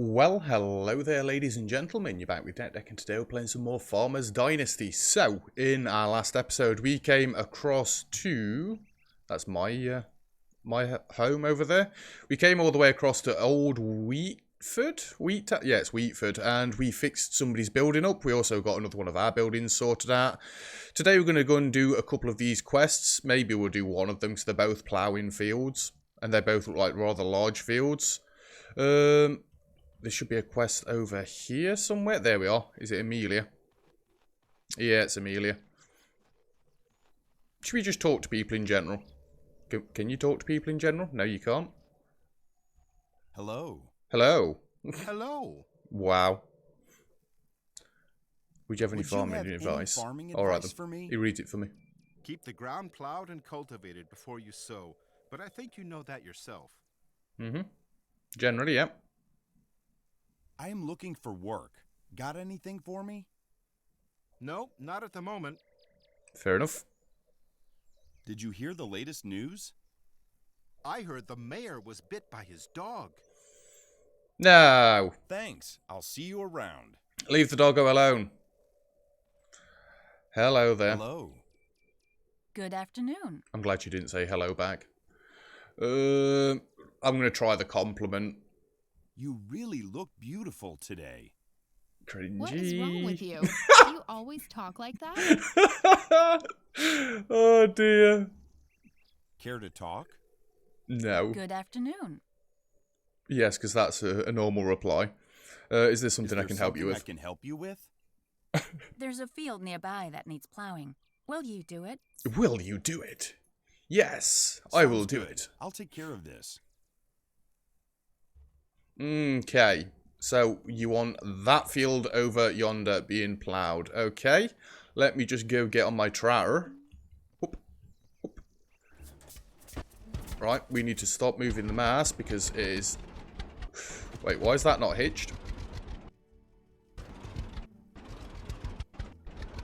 Well, hello there, ladies and gentlemen. You're back with Deck, and today we're playing some more Farmers Dynasty. So, in our last episode, we came across to... That's my home over there. We came all the way across to Old Wheatford? Yeah, it's Wheatford. And we fixed somebody's building up. We also got another one of our buildings sorted out. Today we're going to go and do a couple of these quests. Maybe we'll do one of them because they're both ploughing fields. And they both look like rather large fields. There should be a quest over here somewhere. There we are. Is it Amelia? Yeah, it's Amelia. Should we just talk to people in general? Can you talk to people in general? No, you can't. Hello. Hello. Hello. Wow. Would you have any Would farming you have advice? Any farming All right, advice for me? he reads it for me. Keep the ground plowed and cultivated before you sow, but I think you know that yourself. Mm-hmm. Generally, yeah. I am looking for work. Got anything for me? No, not at the moment. Fair enough. Did you hear the latest news? I heard the mayor was bit by his dog. No. Thanks. I'll see you around. Leave the doggo alone. Hello there. Hello. Good afternoon. I'm glad you didn't say hello back. I'm going to try the compliment. You really look beautiful today. Cringy. What is wrong with you? Do you always talk like that? Oh dear. Care to talk? No. Good afternoon. Yes, because that's a normal reply. Is there something I can help you with? I can help you with? There's a field nearby that needs plowing. Will you do it? Will you do it? Yes, I will do it. I'll take care of this. Okay, so you want that field over yonder being ploughed. Okay, let me just go get on my tractor. Whoop, whoop. Right, we need to stop moving the mass because it is... Wait, why is that not hitched?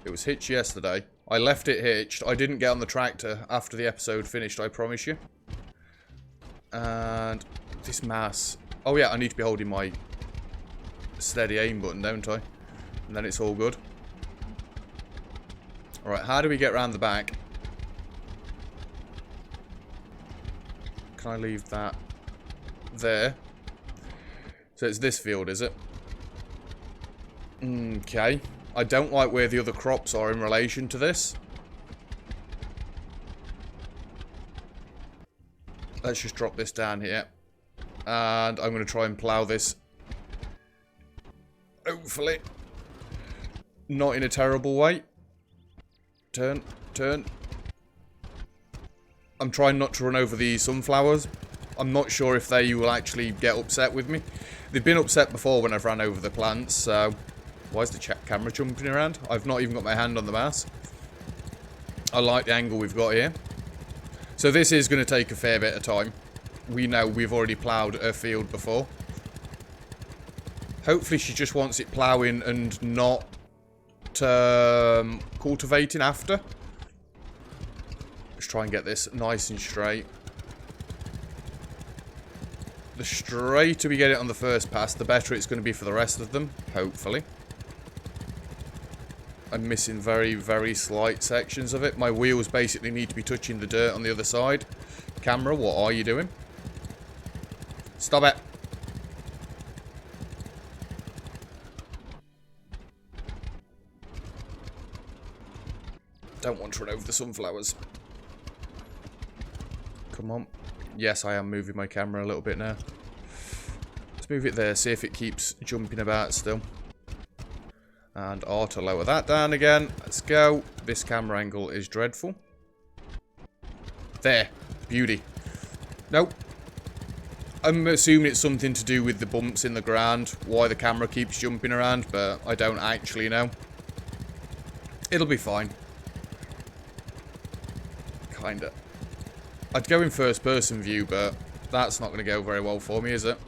It was hitched yesterday. I left it hitched. I didn't get on the tractor after the episode finished, I promise you. And this mass... Oh yeah, I need to be holding my steady aim button, don't I? And then it's all good. Alright, how do we get around the back? Can I leave that there? So it's this field, is it? Okay. I don't like where the other crops are in relation to this. Let's just drop this down here. And I'm going to try and plough this. Hopefully. Not in a terrible way. Turn, turn. I'm trying not to run over the sunflowers. I'm not sure if they will actually get upset with me. They've been upset before when I've ran over the plants, so... Why is the camera jumping around? I've not even got my hand on the mass. I like the angle we've got here. So this is going to take a fair bit of time. We know we've already ploughed a field before. Hopefully she just wants it ploughing and not cultivating after. Let's try and get this nice and straight. The straighter we get it on the first pass, the better it's going to be for the rest of them. Hopefully. I'm missing very, very slight sections of it. My wheels basically need to be touching the dirt on the other side. Camera, what are you doing? Stop it. Don't want to run over the sunflowers. Come on. Yes, I am moving my camera a little bit now. Let's move it there, see if it keeps jumping about still. And auto lower that down again. Let's go. This camera angle is dreadful. There. Beauty. Nope. I'm assuming it's something to do with the bumps in the ground, why the camera keeps jumping around, but I don't actually know. It'll be fine. Kinda. I'd go in first person view, but that's not going to go very well for me, is it?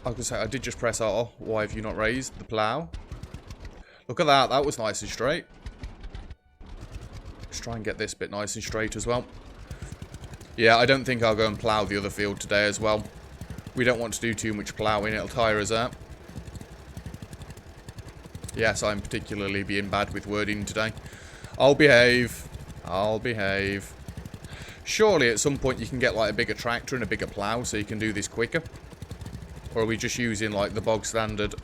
I was going to say, I did just press R. Why have you not raised the plough? Look at that. That was nice and straight. Let's try and get this bit nice and straight as well. Yeah, I don't think I'll go and plough the other field today as well. We don't want to do too much ploughing, it'll tire us out. Yes, I'm particularly being bad with wording today. I'll behave. I'll behave. Surely at some point you can get like a bigger tractor and a bigger plough so you can do this quicker. Or are we just using like the bog standard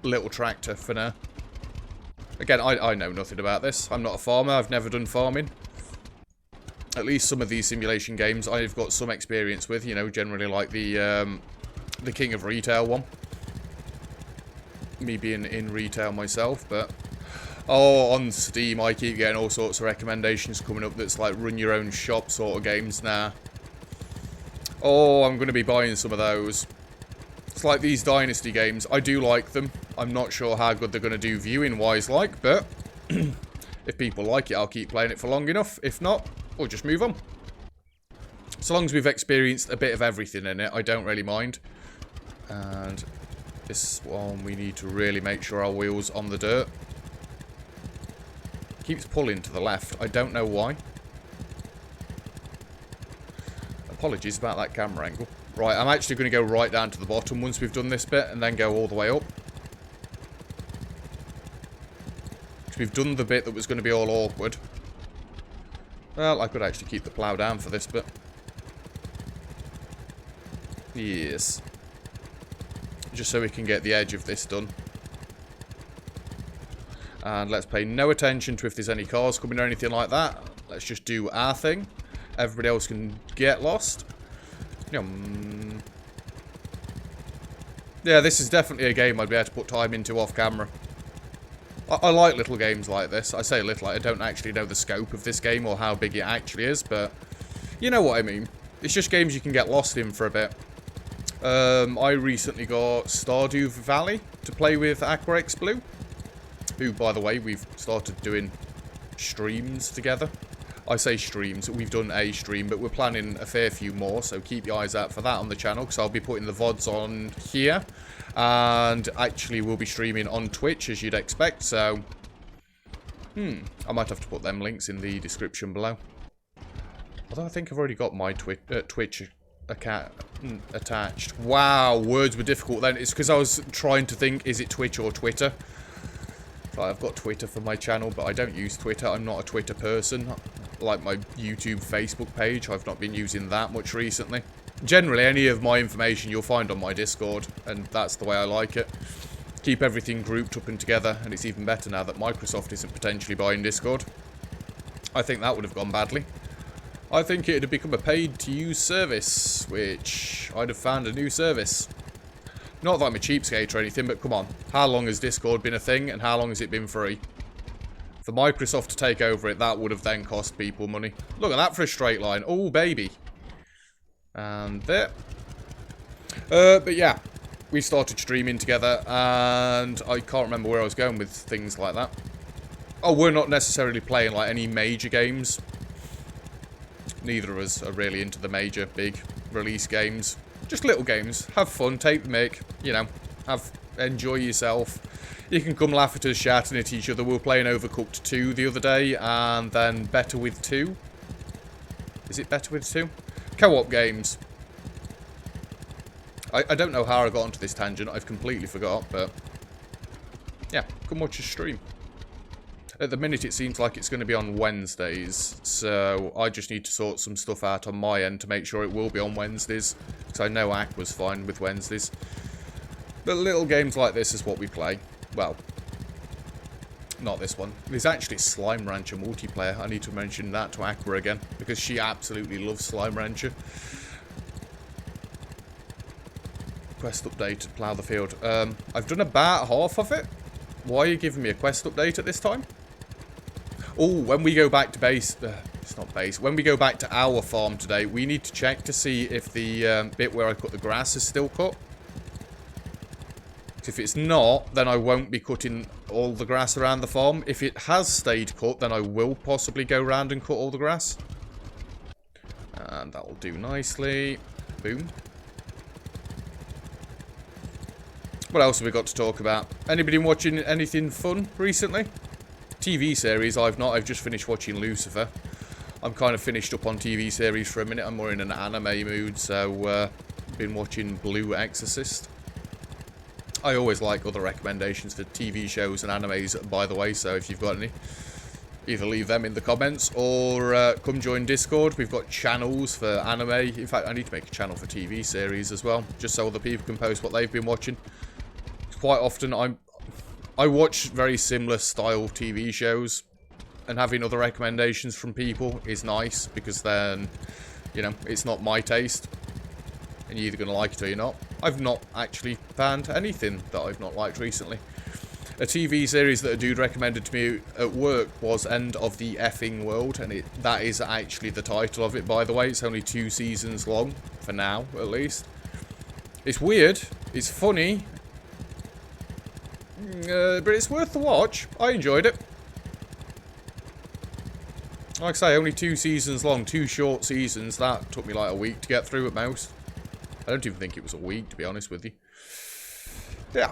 little tractor for now? Again, I know nothing about this. I'm not a farmer. I've never done farming. At least some of these simulation games I've got some experience with. You know, generally like the King of Retail one. Me being in retail myself, but... Oh, on Steam I keep getting all sorts of recommendations coming up that's like run your own shop sort of games now. Oh, I'm going to be buying some of those. It's like these Dynasty games. I do like them. I'm not sure how good they're going to do viewing-wise like, but if people like it, I'll keep playing it for long enough. If not, we'll just move on. So long as we've experienced a bit of everything in it, I don't really mind. And this one, we need to really make sure our wheel's on the dirt. Keeps pulling to the left. I don't know why. Apologies about that camera angle. Right, I'm actually going to go right down to the bottom once we've done this bit and then go all the way up. Because we've done the bit that was going to be all awkward. Well, I could actually keep the plough down for this bit. Yes. Just so we can get the edge of this done. And let's pay no attention to if there's any cars coming or anything like that. Let's just do our thing. Everybody else can get lost. Yum. Yeah, this is definitely a game I'd be able to put time into off camera. I like little games like this. I say little, I don't actually know the scope of this game or how big it actually is, but you know what I mean. It's just games you can get lost in for a bit. I recently got Stardew Valley to play with Aquarex Blue. Who, by the way, we've started doing streams together. I say streams, we've done a stream, but we're planning a fair few more, so keep your eyes out for that on the channel, because I'll be putting the VODs on here, and actually we'll be streaming on Twitch, as you'd expect, so, I might have to put them links in the description below. Although I think I've already got my Twitch account attached. Wow, words were difficult then. It's because I was trying to think, is it Twitch or Twitter? I've got Twitter for my channel, but I don't use Twitter. I'm not a Twitter person. Like my YouTube, Facebook page, I've not been using that much recently. Generally, any of my information you'll find on my Discord, and that's the way I like it. Keep everything grouped up and together, and it's even better now that Microsoft isn't potentially buying Discord. I think that would have gone badly. I think it had become a paid-to-use service, which I'd have found a new service. Not that I'm a cheapskate or anything, but come on. How long has Discord been a thing, and how long has it been free? For Microsoft to take over it, that would have then cost people money. Look at that for a straight line. Oh, baby. And there. But yeah, we started streaming together, and I can't remember where I was going with things like that. Oh, we're not necessarily playing like any major games. Neither of us are really into the major, big release games. Just little games. Have fun, take the mic, you know, enjoy yourself. You can come laugh at us shouting at each other. We were playing Overcooked 2 the other day, and then Better With 2. Is it Better With 2? Co-op games. I don't know how I got onto this tangent. I've completely forgot, but yeah, come watch a stream. At the minute, it seems like it's going to be on Wednesdays, so I just need to sort some stuff out on my end to make sure it will be on Wednesdays, because I know Ak was fine with Wednesdays. But little games like this is what we play. Well, not this one. There's actually Slime Rancher multiplayer. I need to mention that to Aqua again, because she absolutely loves Slime Rancher. Quest update to plough the field. I've done about half of it. Why are you giving me a quest update at this time? Oh, when we go back to base... it's not base. When we go back to our farm today, we need to check to see if the bit where I cut the grass is still cut. If it's not, then I won't be cutting all the grass around the farm. If it has stayed cut, then I will possibly go around and cut all the grass. And that will do nicely. Boom. What else have we got to talk about? Anybody watching anything fun recently? TV series, I've not. I've just finished watching Lucifer. I'm kind of finished up on TV series for a minute. I'm more in an anime mood, so been watching Blue Exorcist. I always like other recommendations for TV shows and animes, by the way, so if you've got any, either leave them in the comments or come join Discord. We've got channels for anime. In fact, I need to make a channel for TV series as well, just so other people can post what they've been watching. Quite often, I watch very similar style TV shows, and having other recommendations from people is nice, because then, you know, it's not my taste, and you're either going to like it or you're not. I've not actually found anything that I've not liked recently. A TV series that a dude recommended to me at work was End of the Effing World, and that is actually the title of it, by the way. It's only 2 seasons long, for now, at least. It's weird, it's funny, but it's worth the watch. I enjoyed it. Like I say, only 2 seasons long, 2 short seasons. That took me like a week to get through at most. I don't even think it was a week, to be honest with you. Yeah.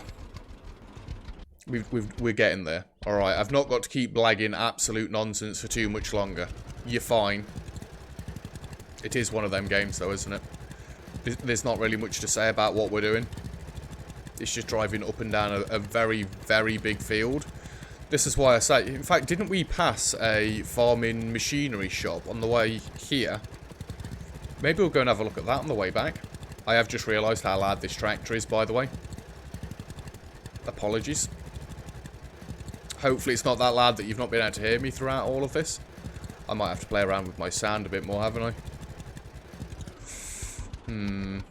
We're getting there. Alright, I've not got to keep blagging absolute nonsense for too much longer. You're fine. It is one of them games, though, isn't it? There's not really much to say about what we're doing. It's just driving up and down a very, very big field. This is why I say... In fact, didn't we pass a farming machinery shop on the way here? Maybe we'll go and have a look at that on the way back. I have just realised how loud this tractor is, by the way. Apologies. Hopefully it's not that loud that you've not been able to hear me throughout all of this. I might have to play around with my sound a bit more, haven't I?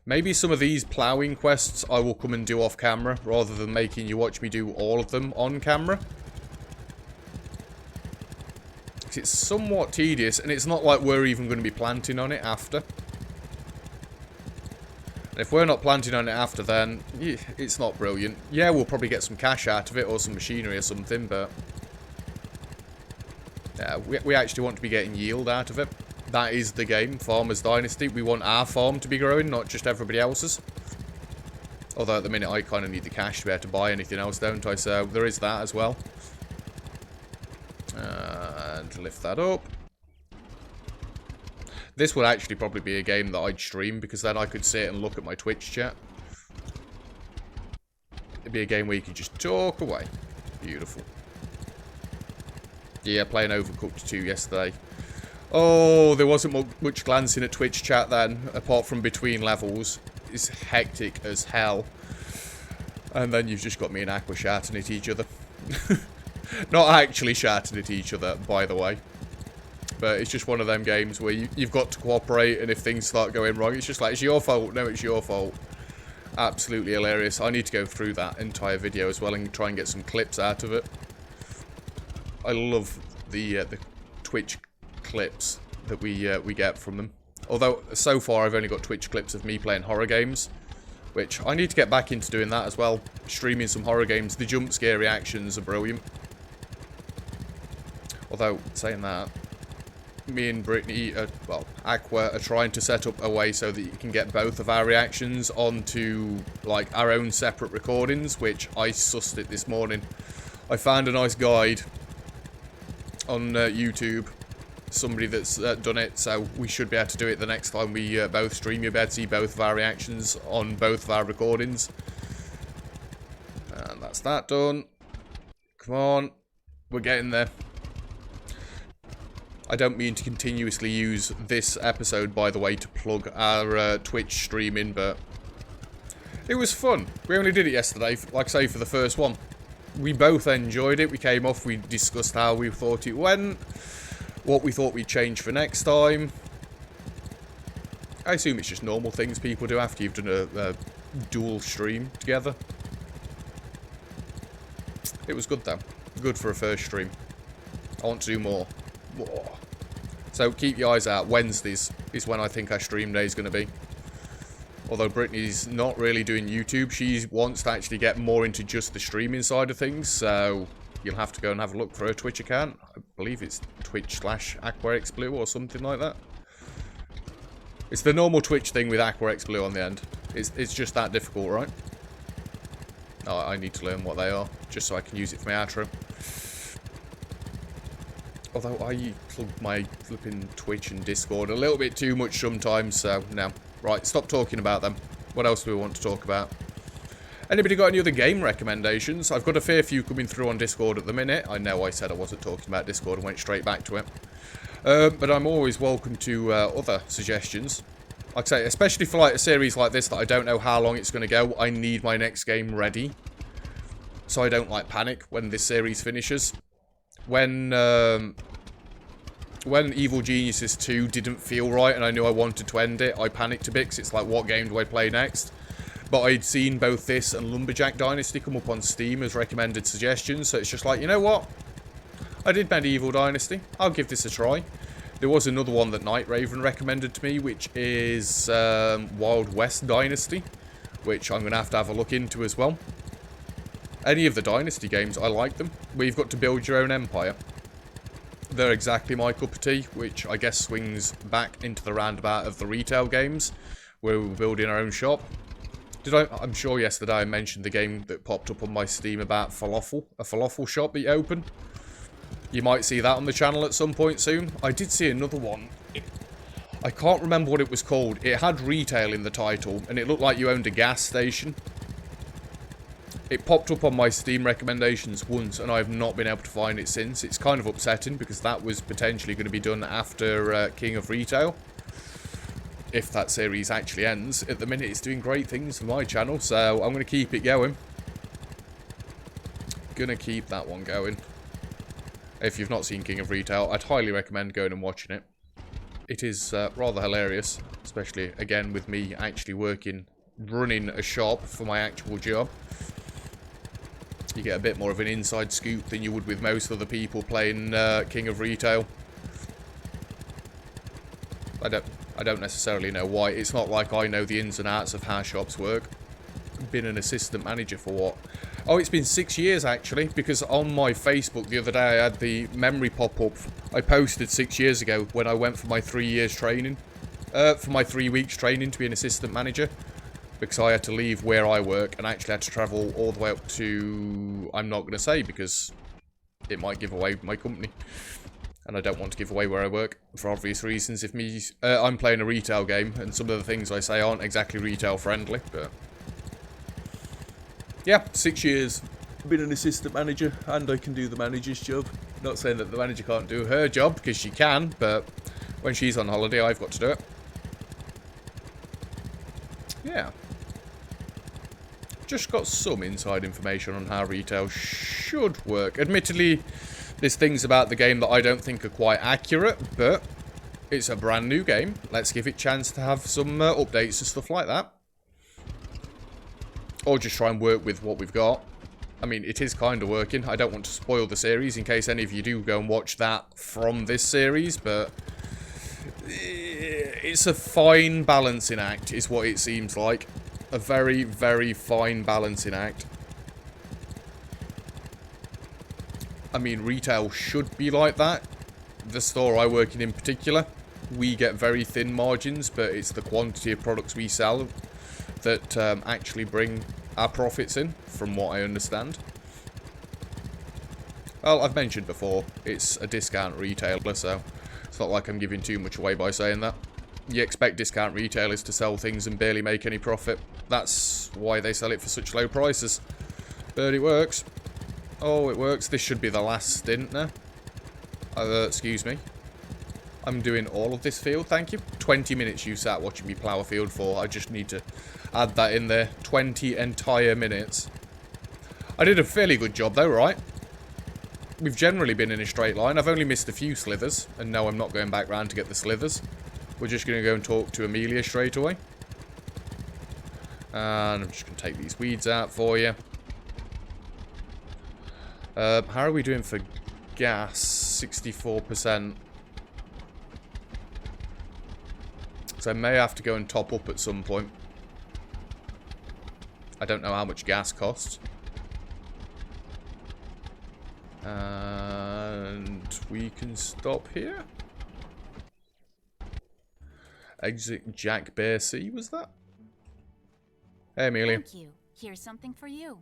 Maybe some of these ploughing quests I will come and do off camera, rather than making you watch me do all of them on camera. It's somewhat tedious, and it's not like we're even going to be planting on it after. And if we're not planting on it after, then it's not brilliant. Yeah, we'll probably get some cash out of it, or some machinery or something, but... yeah, we actually want to be getting yield out of it. That is the game, Farmer's Dynasty. We want our farm to be growing, not just everybody else's. Although at the minute I kind of need the cash to be able to buy anything else, don't I? So there is that as well. And lift that up. This would actually probably be a game that I'd stream, because then I could sit and look at my Twitch chat. It'd be a game where you could just talk away. Beautiful. Yeah, playing Overcooked 2 yesterday. Oh, there wasn't much glancing at Twitch chat then, apart from between levels. It's hectic as hell. And then you've just got me and Aqua shouting at each other. Not actually shouting at each other, by the way. But it's just one of them games where you've got to cooperate, and if things start going wrong, it's just like, it's your fault. No, it's your fault. Absolutely hilarious. I need to go through that entire video as well and try and get some clips out of it. I love the Twitch clips that we get from them. Although, so far, I've only got Twitch clips of me playing horror games, which I need to get back into doing that as well. Streaming some horror games. The jump scare reactions are brilliant. Although, saying that, me and Brittany, well, Aqua, are trying to set up a way so that you can get both of our reactions onto, like, our own separate recordings, which I sussed it this morning. I found a nice guide on YouTube. Somebody that's done it, so we should be able to do it the next time we both stream. You'll be able to see both of our reactions on both of our recordings. And that's that done. Come on. We're getting there. I don't mean to continuously use this episode, by the way, to plug our Twitch streaming, but it was fun. We only did it yesterday, like I say, for the first one. We both enjoyed it. We came off, we discussed how we thought it went, what we thought we'd change for next time. I assume it's just normal things people do after you've done a dual stream together. It was good, though. Good for a first stream. I want to do more. So keep your eyes out. Wednesdays is when I think our stream day is going to be. Although Brittany's not really doing YouTube. She wants to actually get more into just the streaming side of things. So you'll have to go and have a look for her Twitch account. I believe it's Twitch/AquaXBlue or something like that. It's the normal Twitch thing with AquaXBlue on the end. It's just that difficult, right? Oh, I need to learn what they are, just so I can use it for my outro. Although I plug my flipping Twitch and Discord a little bit too much sometimes, so no. Right, stop talking about them. What else do we want to talk about? Anybody got any other game recommendations? I've got a fair few coming through on Discord at the minute. I know I said I wasn't talking about Discord and went straight back to it. But I'm always welcome to other suggestions. Like I say, especially for like a series like this that I don't know how long it's going to go. I need my next game ready, so I don't like panic when this series finishes. When Evil Geniuses 2 didn't feel right and I knew I wanted to end it, I panicked a bit because it's like, what game do I play next? But I'd seen both this and Lumberjack Dynasty come up on Steam as recommended suggestions, so it's just like, you know what? I did Medieval Dynasty. I'll give this a try. There was another one that Night Raven recommended to me, which is Wild West Dynasty, which I'm going to have a look into as well. Any of the Dynasty games, I like them, where you've got to build your own empire. They're exactly my cup of tea, which I guess swings back into the roundabout of the retail games, where we're building our own shop. I'm sure yesterday I mentioned the game that popped up on my Steam about falafel, a falafel shop that you open. You might see that on the channel at some point soon. I did see another one. I can't remember what it was called. It had retail in the title, and it looked like you owned a gas station. It popped up on my Steam recommendations once, and I've not been able to find it since. It's kind of upsetting, because that was potentially going to be done after King of Retail. If that series actually ends. At the minute, it's doing great things for my channel, so I'm going to keep it going. Gonna keep that one going. If you've not seen King of Retail, I'd highly recommend going and watching it. It is rather hilarious, especially, again, with me actually running a shop for my actual job. You get a bit more of an inside scoop than you would with most other people playing King of Retail. I don't necessarily know why. It's not like I know the ins and outs of how shops work. I've been an assistant manager for what? Oh, it's been 6 years actually, because on my Facebook the other day I had the memory pop up. I posted 6 years ago when I went for my 3 years training. For my 3 weeks training to be an assistant manager. Because I had to leave where I work and actually had to travel all the way up to... I'm not going to say because it might give away my company. And I don't want to give away where I work for obvious reasons. If I'm playing a retail game and some of the things I say aren't exactly retail friendly, but... Yeah, 6 years. Been an assistant manager and I can do the manager's job. Not saying that the manager can't do her job, because she can, but when she's on holiday, I've got to do it. Yeah. Just got some inside information on how retail should work. Admittedly, there's things about the game that I don't think are quite accurate, but it's a brand new game. Let's give it a chance to have some updates and stuff like that. Or just try and work with what we've got. I mean, it is kind of working. I don't want to spoil the series in case any of you do go and watch that from this series, but it's a fine balancing act, is what it seems like. A very, very fine balancing act. I mean, retail should be like that. The store I work in particular, we get very thin margins, but it's the quantity of products we sell that actually bring our profits in, from what I understand. Well, I've mentioned before, it's a discount retailer, so it's not like I'm giving too much away by saying that. You expect discount retailers to sell things and barely make any profit. That's why they sell it for such low prices. But it works. Oh, it works. This should be the last stint now. Excuse me. I'm doing all of this field, thank you. 20 minutes you sat watching me plough a field for. I just need to add that in there. 20 entire minutes. I did a fairly good job though, right? We've generally been in a straight line. I've only missed a few slithers. And no, I'm not going back round to get the slithers. We're just going to go and talk to Amelia straight away. And I'm just going to take these weeds out for you. How are we doing for gas? 64%. So I may have to go and top up at some point. I don't know how much gas costs. And we can stop here. Exit Jack Bear C, was that? Hey, Amelia. Thank you. Here's something for you.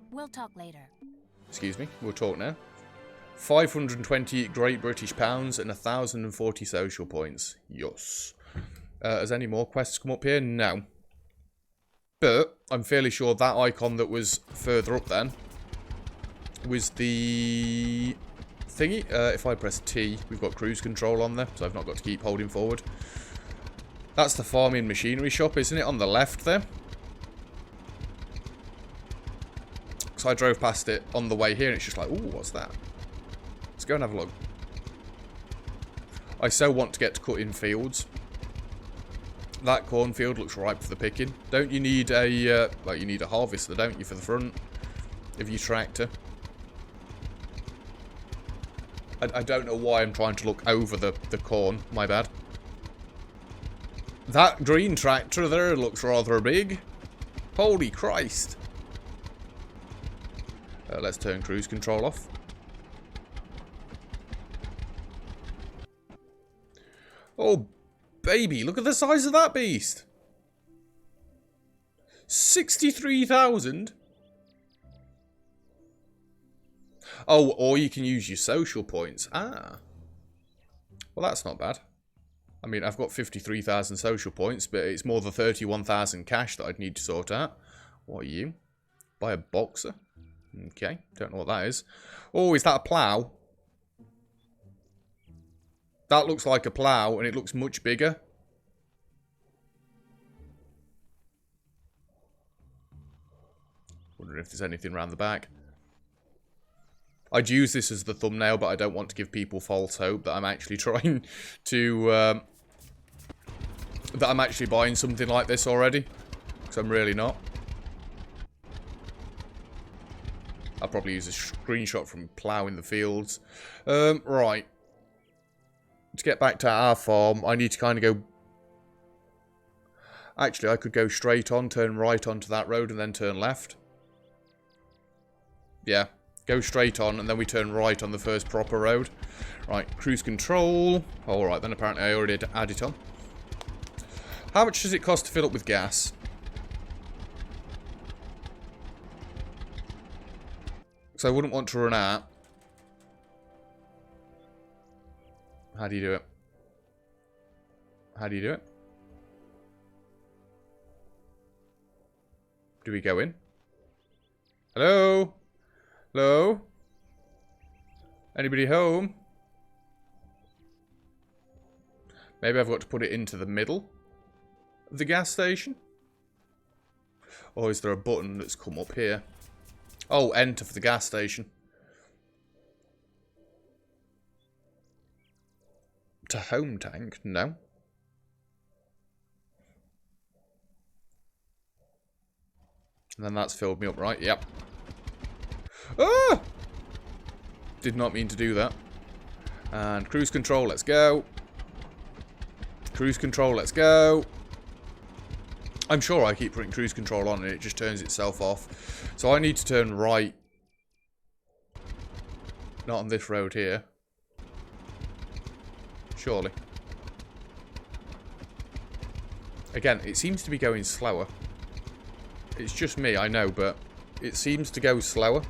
We'll talk later. Excuse me, we'll talk now. 520 Great British Pounds and 1,040 social points. Yes. Has any more quests come up here? No. But I'm fairly sure that icon that was further up then was the thingy. If I press T, we've got cruise control on there, so I've not got to keep holding forward. That's the farming machinery shop, isn't it? On the left there. So I drove past it on the way here and it's just like, ooh, what's that? Let's go and have a look. I so want to get to cutting fields. That cornfield looks ripe for the picking. Don't you need a, well, you need a harvester, don't you, for the front of your tractor? I don't know why I'm trying to look over the corn. My bad. That green tractor there looks rather big. Holy Christ. Let's turn cruise control off. Oh, baby, look at the size of that beast. 63,000. Oh, or you can use your social points. Ah. Well, that's not bad. I mean, I've got 53,000 social points, but it's more than 31,000 cash that I'd need to sort out. What are you? Buy a boxer? Okay, don't know what that is. Oh, is that a plough? That looks like a plough, and it looks much bigger. Wondering if there's anything around the back. I'd use this as the thumbnail, but I don't want to give people false hope that I'm actually trying to... that I'm actually buying something like this already. Because I'm really not. I'll probably use a screenshot from ploughing the fields. Right. To get back to our farm, I need to kind of go... Actually, I could go straight on, turn right onto that road, and then turn left. Yeah. Go straight on, and then we turn right on the first proper road. Right, cruise control. Alright, then apparently I already had it on. How much does it cost to fill up with gas? Because I wouldn't want to run out. How do you do it? How do you do it? Do we go in? Hello? Hello? Anybody home? Maybe I've got to put it into the middle of the gas station? Or is there a button that's come up here? Oh, enter for the gas station. To home tank? No. And then that's filled me up, right? Yep. Ah! Did not mean to do that. And cruise control, let's go. Cruise control, let's go. I'm sure I keep putting cruise control on and it just turns itself off. So I need to turn right. Not on this road here. Surely. Again, it seems to be going slower. It's just me, I know, but it seems to go slower.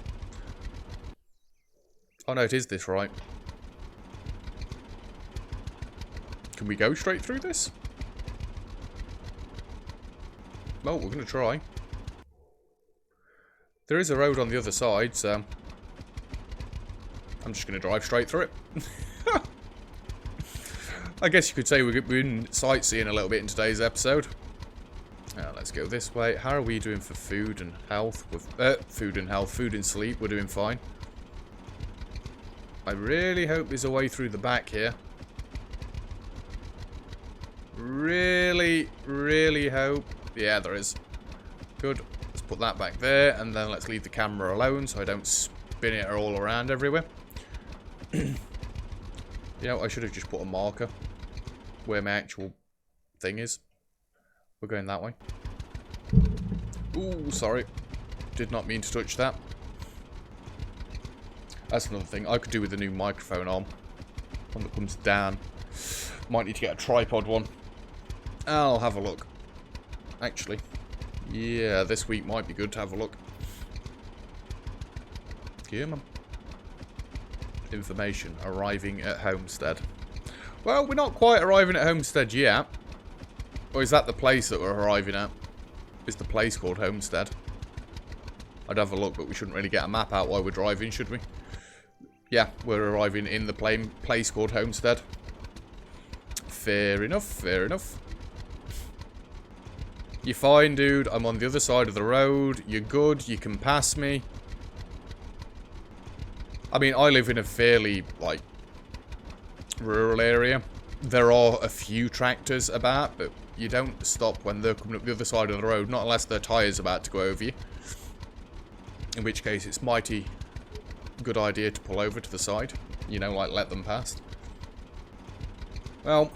Oh no, it is this right. Can we go straight through this? Well, we're going to try. There is a road on the other side, so... I'm just going to drive straight through it. I guess you could say we've been sightseeing a little bit in today's episode. Let's go this way. How are we doing for food and health? Food and sleep, we're doing fine. I really hope there's a way through the back here. Really, really hope. Yeah, there is. Good. Let's put that back there, and then let's leave the camera alone so I don't spin it all around everywhere. You know, I should have just put a marker where my actual thing is. We're going that way. Ooh, sorry. Did not mean to touch that. That's another thing I could do with the new microphone arm. One that comes down. Might need to get a tripod one. I'll have a look. Actually, yeah, this week might be good to have a look. Come on. information. Arriving at Homestead. Well, we're not quite arriving at Homestead yet. Or is that the place that we're arriving at? Is the place called Homestead? I'd have a look, but we shouldn't really get a map out while we're driving, should we? Yeah, we're arriving in the place called Homestead. Fair enough, fair enough. You're fine, dude. I'm on the other side of the road. You're good. You can pass me. I mean, I live in a fairly, like, rural area. There are a few tractors about, but you don't stop when they're coming up the other side of the road, not unless their tyre's about to go over you. In which case, it's mighty good idea to pull over to the side. You know, like, let them pass. Well,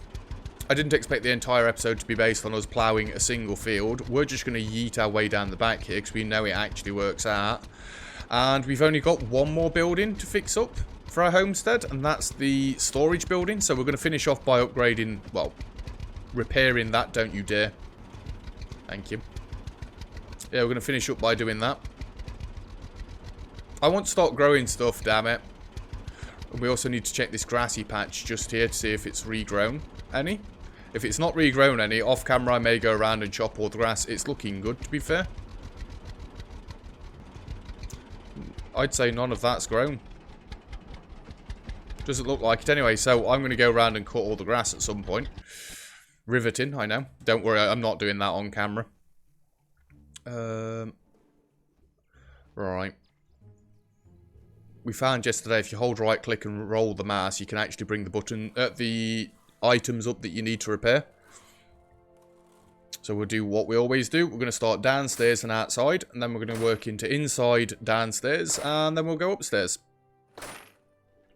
I didn't expect the entire episode to be based on us ploughing a single field. We're just going to yeet our way down the back here, because we know it actually works out. And we've only got one more building to fix up for our homestead, and that's the storage building. So we're going to finish off by upgrading, well, repairing that, don't you dare. Thank you. Yeah, we're going to finish up by doing that. I want to start growing stuff, damn it. And we also need to check this grassy patch just here to see if it's regrown any. If it's not regrown any, off camera I may go around and chop all the grass. It's looking good, to be fair. I'd say none of that's grown. Doesn't look like it anyway, so I'm going to go around and cut all the grass at some point. Riveting, I know. Don't worry, I'm not doing that on camera. Right. We found yesterday if you hold right click and roll the mouse, you can actually bring the button, the items up that you need to repair. So we'll do what we always do. We're going to start downstairs and outside, and then we're going to work into inside, downstairs, and then we'll go upstairs. Like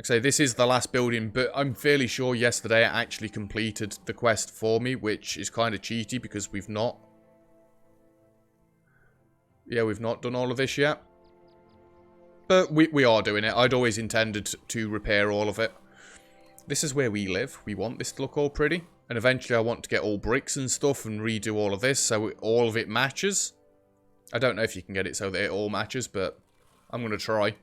I say, this is the last building, but I'm fairly sure yesterday it actually completed the quest for me, which is kind of cheaty because we've not. Yeah, we've not done all of this yet. But we are doing it. I'd always intended to repair all of it. This is where we live. We want this to look all pretty. And eventually I want to get all bricks and stuff and redo all of this so all of it matches. I don't know if you can get it so that it all matches, but I'm going to try.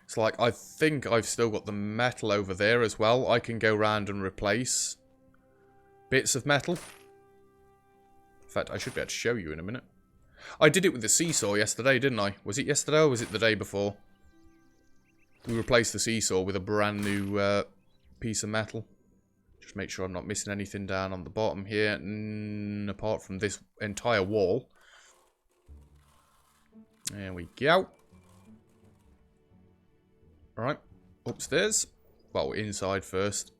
It's like, I think I've still got the metal over there as well. I can go around and replace bits of metal. In fact, I should be able to show you in a minute. I did it with the seesaw yesterday, didn't I? Was it yesterday or was it the day before? We replaced the seesaw with a brand new piece of metal. Just make sure I'm not missing anything down on the bottom here. Apart from this entire wall. There we go. Alright. Upstairs. Well, inside first.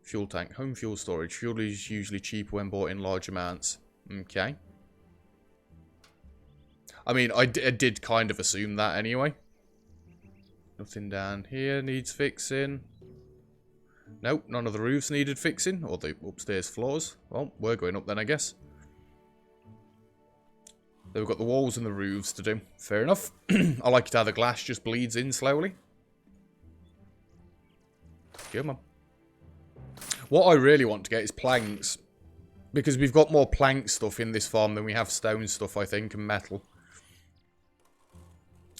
Fuel tank. Home fuel storage. Fuel is usually cheaper when bought in large amounts. Okay. I mean, I did kind of assume that anyway. Nothing down here needs fixing. Nope, none of the roofs needed fixing. Or the upstairs floors. Well, we're going up then, I guess. Then we've got the walls and the roofs to do. Fair enough. I like it how the glass just bleeds in slowly. Come on. What I really want to get is planks. Because we've got more plank stuff in this farm than we have stone stuff, I think, and metal.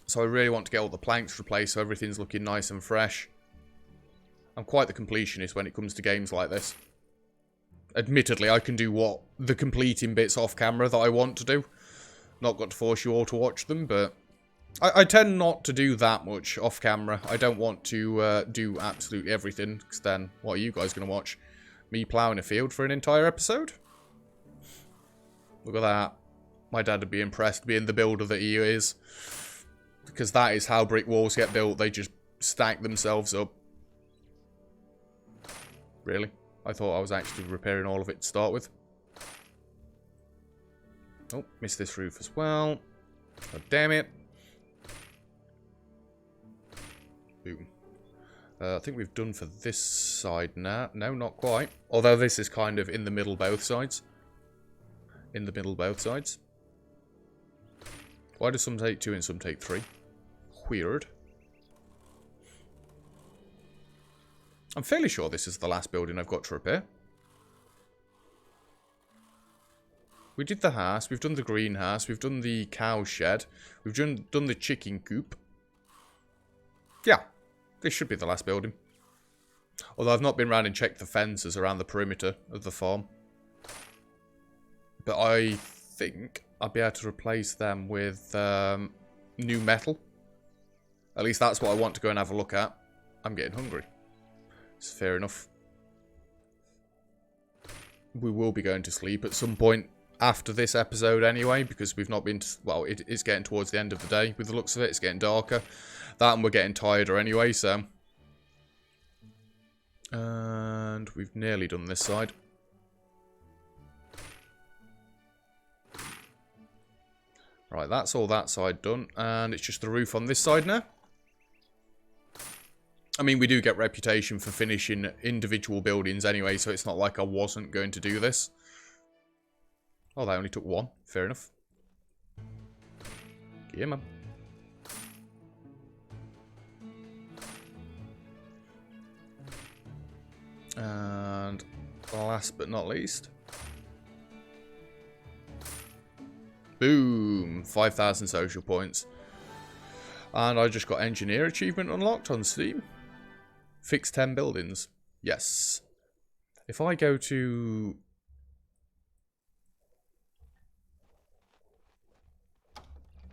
So I really want to get all the planks replaced so everything's looking nice and fresh. I'm quite the completionist when it comes to games like this. Admittedly, I can do what the completing bits off camera that I want to do. Not got to force you all to watch them, but I tend not to do that much off camera. I don't want to do absolutely everything, because then what are you guys going to watch? Me ploughing a field for an entire episode? Look at that. My dad would be impressed being the builder that he is. Because that is how brick walls get built. They just stack themselves up. Really? I thought I was actually repairing all of it to start with. Oh, missed this roof as well. God damn it. Boom. I think we've done for this side now. No, not quite. Although this is kind of in the middle both sides. In the middle both sides. Why do some take 2 and some take 3? Weird. I'm fairly sure this is the last building I've got to repair. We did the house, we've done the greenhouse, we've done the cow shed, we've done the chicken coop. Yeah, this should be the last building. Although I've not been around and checked the fences around the perimeter of the farm. But I think I'll be able to replace them with new metal. At least that's what I want to go and have a look at. I'm getting hungry. It's fair enough. We will be going to sleep at some point after this episode anyway, because we've not been... well, it is getting towards the end of the day with the looks of it. It's getting darker. That and we're getting tireder anyway, so... and we've nearly done this side. Right, that's all that side done. And it's just the roof on this side now. I mean, we do get reputation for finishing individual buildings anyway, so it's not like I wasn't going to do this. Oh, they only took one. Fair enough. Yeah, man. And last but not least. Boom. 5,000 social points. And I just got engineer achievement unlocked on Steam. Fix 10 buildings. Yes. If I go to...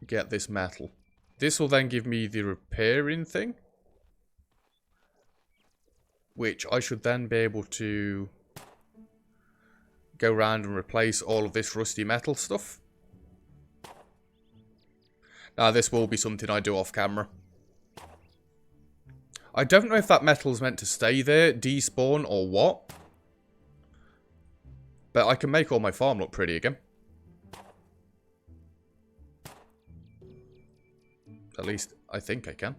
get this metal. This will then give me the repairing thing. Which I should then be able to go around and replace all of this rusty metal stuff. Now this will be something I do off camera. I don't know if that metal is meant to stay there, despawn, or what. But I can make all my farm look pretty again. At least, I think I can.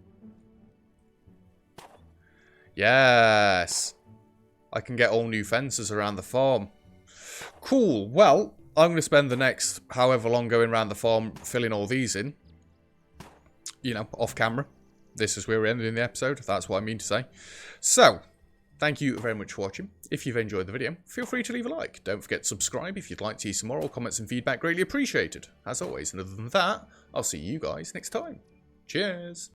Yes! I can get all new fences around the farm. Cool. Well, I'm going to spend the next however long going around the farm filling all these in. You know, off camera. This is where we're ending the episode. That's what I mean to say. So, thank you very much for watching. If you've enjoyed the video, feel free to leave a like. Don't forget to subscribe if you'd like to see some more. All comments and feedback greatly appreciated. As always, and other than that, I'll see you guys next time. Cheers!